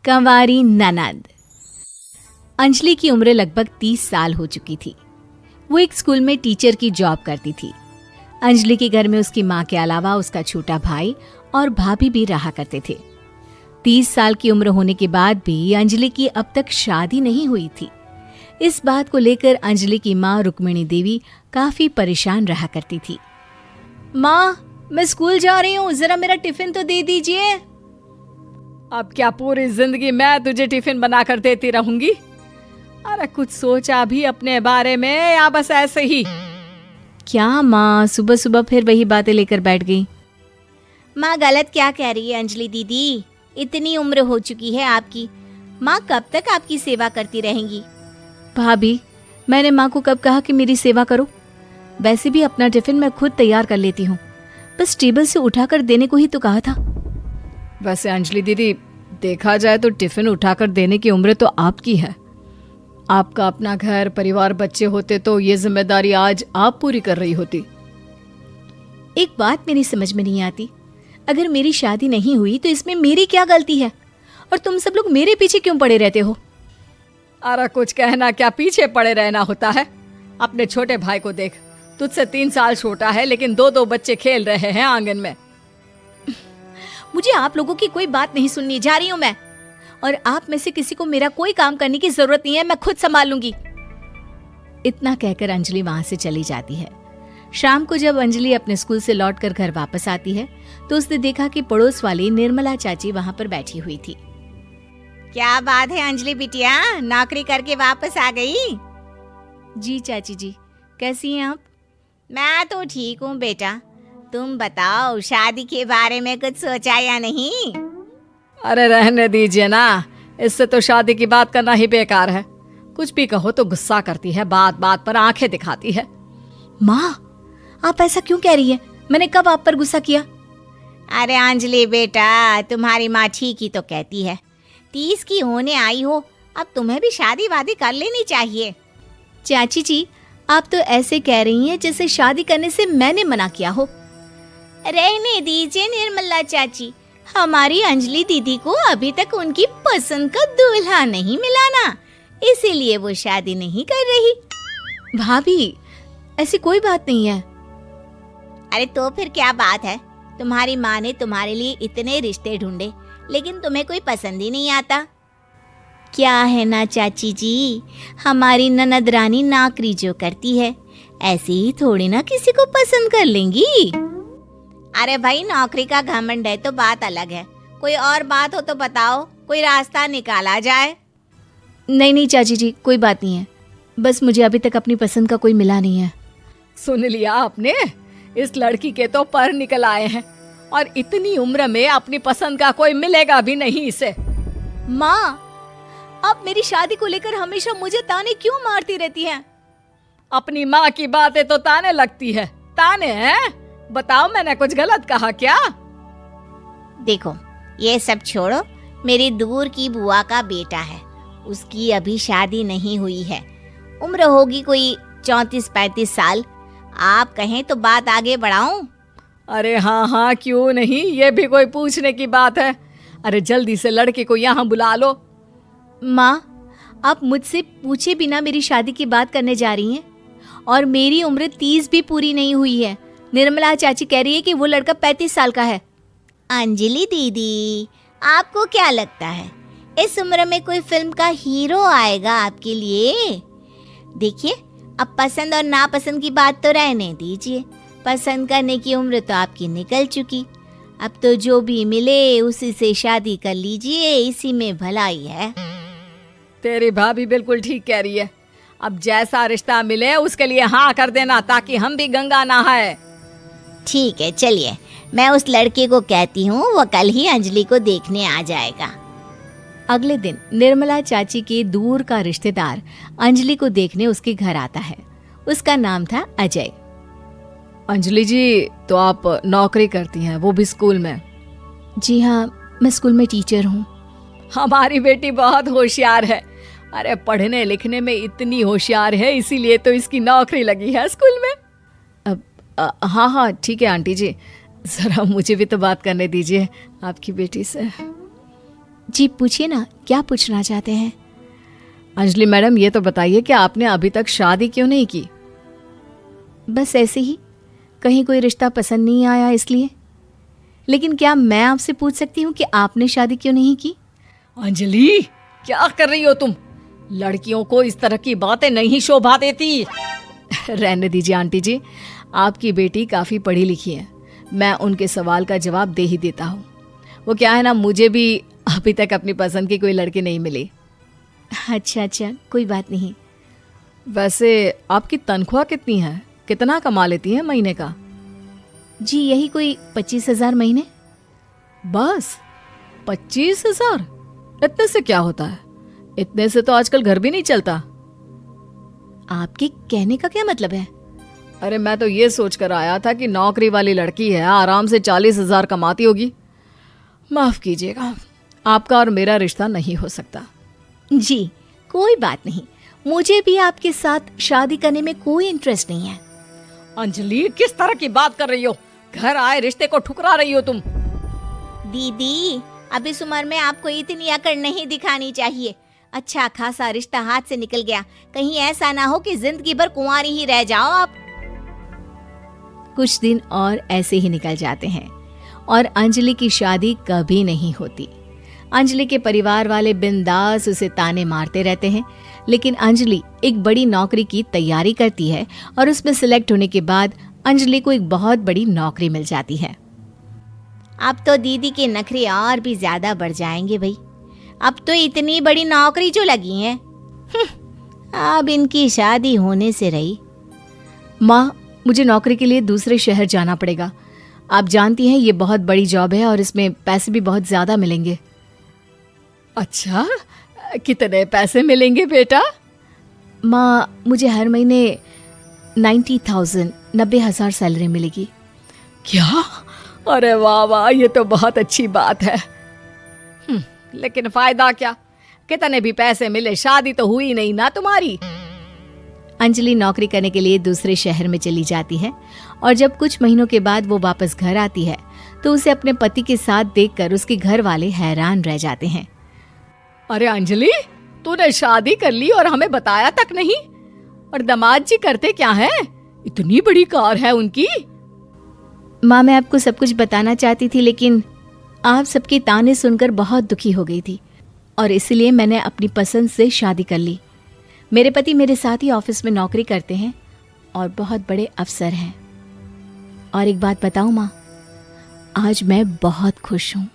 कंवारी ननद। अंजलि की उम्र लगभग 30 साल हो चुकी थी। वो एक स्कूल में टीचर की जॉब करती थी। अंजलि के घर में उसकी माँ के अलावा उसका छोटा भाई और भाभी भी रहा करते थे। 30 साल की उम्र होने के बाद भी अंजलि की अब तक शादी नहीं हुई थी। इस बात को लेकर अंजलि की माँ रुक्मिणी देवी काफी परेशान रहा करती थी। माँ, मैं स्कूल जा रही हूँ, जरा मेरा टिफिन तो दे दीजिए। अब क्या पूरी जिंदगी मैं तुझे टिफिन बनाकर देती रहूंगी? अरे कुछ सोचा भी अपने बारे में या बस ऐसे ही? क्या माँ, सुबह सुबह फिर वही बातें लेकर बैठ गई। माँ गलत क्या कह रही है अंजलि दीदी? इतनी उम्र हो चुकी है आपकी, माँ कब तक आपकी सेवा करती रहेंगी? भाभी, मैंने माँ को कब कहा कि मेरी सेवा करो? वैसे भी अपना टिफिन मैं खुद तैयार कर लेती हूँ, बस टेबल से उठाकर देने को ही तो कहा था। वैसे अंजलि दीदी, देखा जाए तो टिफिन उठाकर देने की उम्र तो आपकी है। आपका अपना घर परिवार बच्चे होते तो ये जिम्मेदारी आज आप पूरी कर रही होती। एक बात मेरी समझ में नहीं आती, अगर मेरी शादी नहीं हुई तो इसमें मेरी क्या गलती है और तुम सब लोग मेरे पीछे क्यों पड़े रहते हो? अरे कुछ कहना क्या पीछे पड़े रहना होता है? अपने छोटे भाई को देख, तुझसे 3 साल छोटा है लेकिन 2 बच्चे खेल रहे हैं आंगन में। मुझे आप लोगों की कोई बात नहीं सुननी, जा रही हूँ मैं। और आप में से किसी को मेरा कोई काम करने की जरूरत नहीं है, मैं खुद संभाल लूंगी। इतना कहकर अंजलि वहां से चली जाती है। शाम को जब अंजलि अपने स्कूल से लौटकर घर वापस आती है तो उसने देखा कि पड़ोस वाली निर्मला चाची वहां पर बैठी हुई थी। क्या बात है अंजलि बिटिया, नौकरी करके वापस आ गई? जी चाची जी, कैसी हैं आप? मैं तो ठीक हूँ बेटा, तुम बताओ शादी के बारे में कुछ सोचा या नहीं? अरे रहने दीजिए ना, इससे तो शादी की बात करना ही बेकार है। कुछ भी कहो तो गुस्सा करती है, बात बात पर आंखें दिखाती है। माँ, आप ऐसा क्यों कह रही है? मैंने कब आप पर गुस्सा किया? अरे अंजलि बेटा, तुम्हारी माँ ठीक ही तो कहती है। 30 की होने आई हो, अब तुम्हें भी शादी वादी कर लेनी चाहिए। चाची जी, आप तो ऐसे कह रही हैं जैसे शादी करने से मैंने मना किया हो। रहने दीजिए निर्मला चाची, हमारी अंजलि दीदी को अभी तक उनकी पसंद का दूल्हा नहीं मिला ना, इसीलिए वो शादी नहीं कर रही। भाभी, ऐसी कोई बात नहीं है। अरे तो फिर क्या बात है? तुम्हारी माँ ने तुम्हारे लिए इतने रिश्ते ढूंढे लेकिन तुम्हें कोई पसंद ही नहीं आता। क्या है ना चाची जी, हमारी ननद रानी नौकरी जो करती है ऐसे ही थोड़ी ना किसी को पसंद कर लेंगी। अरे भाई, नौकरी का घमंड है तो बात अलग है, कोई और बात हो तो बताओ, कोई रास्ता निकाला जाए। नहीं नहीं चाची जी, कोई बात नहीं है, बस मुझे अभी तक अपनी पसंद का कोई मिला नहीं है। सुन लिया आपने, इस लड़की के तो पर निकल आए हैं और इतनी उम्र में अपनी पसंद का कोई मिलेगा भी नहीं इसे। माँ, आप मेरी शादी को लेकर हमेशा मुझे ताने क्यों मारती रहती हैं? अपनी माँ की बातें तो ताने लगती है। ताने हैं? बताओ, मैंने कुछ गलत कहा क्या? देखो, ये सब छोड़ो, मेरी दूर की बुआ का बेटा है, उसकी अभी शादी नहीं हुई है, उम्र होगी कोई 34-35 साल। आप कहें तो बात आगे बढ़ाऊं? अरे हाँ हाँ, क्यों नहीं, ये भी कोई पूछने की बात है। अरे जल्दी से लड़के को यहाँ बुला लो। माँ, आप मुझसे पूछे बिना मेरी शादी की बात करने जा रही हैं और मेरी उम्र 30 भी पूरी नहीं हुई है। निर्मला चाची कह रही है कि वो लड़का 35 साल का है। अंजलि दीदी, आपको क्या लगता है इस उम्र में कोई फिल्म का हीरो आएगा आपके लिए? देखिए, अब पसंद और नापसंद की बात तो रहने दीजिए, पसंद करने की उम्र तो आपकी निकल चुकी। अब तो जो भी मिले उसी से शादी कर लीजिए, इसी में भलाई है। तेरी भाभी बिल्कुल ठीक कह रही है। अब जैसा रिश्ता मिले उसके लिए हाँ कर देना, ताकि हम भी गंगा नहाए। ठीक है, चलिए मैं उस लड़के को कहती हूँ, वो कल ही अंजलि को देखने आ जाएगा। अगले दिन निर्मला चाची के दूर का रिश्तेदार अंजलि को देखने उसके घर आता है। उसका नाम था अजय। अंजलि जी, तो आप नौकरी करती हैं, वो भी स्कूल में? जी हाँ, मैं स्कूल में टीचर हूँ। हमारी बेटी बहुत होशियार है। अरे पढ़ने लिखने में इतनी होशियार है, इसीलिए तो इसकी नौकरी लगी है स्कूल में। हाँ हाँ ठीक है आंटी जी, ज़रा मुझे भी तो बात करने दीजिए आपकी बेटी से। जी पूछिए ना, क्या पूछना चाहते हैं? अंजलि मैडम, ये तो बताइए कि आपने अभी तक शादी क्यों नहीं की? बस ऐसे ही, कहीं कोई रिश्ता पसंद नहीं आया इसलिए। लेकिन क्या मैं आपसे पूछ सकती हूँ कि आपने शादी क्यों नहीं की? अंजलि, क्या कर रही हो तुम? लड़कियों को इस तरह की बातें नहीं शोभा देती। रहने दीजिए आंटी जी, आपकी बेटी काफ़ी पढ़ी लिखी है, मैं उनके सवाल का जवाब दे ही देता हूँ। वो क्या है ना, मुझे भी अभी तक अपनी पसंद की कोई लड़की नहीं मिली। अच्छा, कोई बात नहीं। वैसे आपकी तनख्वाह कितनी है? कितना कमा लेती हैं महीने का? जी यही कोई 25,000 महीने। बस 25,000? इतने से क्या होता है? इतने से तो आजकल घर भी नहीं चलता। आपके कहने का क्या मतलब है? अरे मैं तो ये सोच कर आया था कि नौकरी वाली लड़की है, आराम से 40,000 कमाती होगी। माफ कीजिएगा, आपका और मेरा रिश्ता नहीं हो सकता। जी कोई बात नहीं, मुझे भी आपके साथ शादी करने में कोई इंटरेस्ट नहीं है। अंजलि, किस तरह की बात कर रही हो? घर आए रिश्ते को ठुकरा रही हो तुम। दीदी, अब इस उम्र में आपको इतनी अकड़ नहीं दिखानी चाहिए। अच्छा खासा रिश्ता हाथ से निकल गया, कहीं ऐसा ना हो कि जिंदगी भर कुंवारी ही रह जाओ आप। कुछ दिन और ऐसे ही निकल जाते हैं और अंजलि की शादी कभी नहीं होती। अंजलि के परिवार वाले बिंदास उसे ताने मारते रहते हैं, लेकिन अंजलि एक बड़ी नौकरी की तैयारी करती है और उसमें सिलेक्ट होने के बाद अंजलि को एक बहुत बड़ी नौकरी मिल जाती है। अब तो दीदी के नखरे और भी ज्यादा बढ़ जाएंगे भाई, अब तो इतनी बड़ी नौकरी जो लगी है, अब इनकी शादी होने से रही। माँ, मुझे नौकरी के लिए दूसरे शहर जाना पड़ेगा। आप जानती हैं ये बहुत बड़ी जॉब है और इसमें पैसे भी बहुत ज्यादा मिलेंगे। अच्छा, कितने पैसे मिलेंगे बेटा? माँ, मुझे हर महीने 90,000 सैलरी मिलेगी। क्या? अरे वाह वाह, ये तो बहुत अच्छी बात है। लेकिन फायदा क्या? कितने भी पैसे मिले, शादी तो हुई नहीं ना तुम्हारी। अंजलि नौकरी करने के लिए दूसरे शहर में चली जाती है और जब कुछ महीनों के बाद वो वापस घर आती है तो उसे अपने पति के साथ देखकर उसके घर वाले हैरान रह जाते हैं। अरे अंजलि, तूने शादी कर ली और हमें बताया तक नहीं। और दामाद जी करते क्या है? इतनी बड़ी कार है उनकी। माँ, मैं आपको सब कुछ बताना चाहती थी, लेकिन आप सबके ताने सुनकर बहुत दुखी हो गई थी और इसलिए मैंने अपनी पसंद से शादी कर ली। मेरे पति मेरे साथ ही ऑफिस में नौकरी करते हैं और बहुत बड़े अफसर हैं। और एक बात बताऊं माँ, आज मैं बहुत खुश हूँ।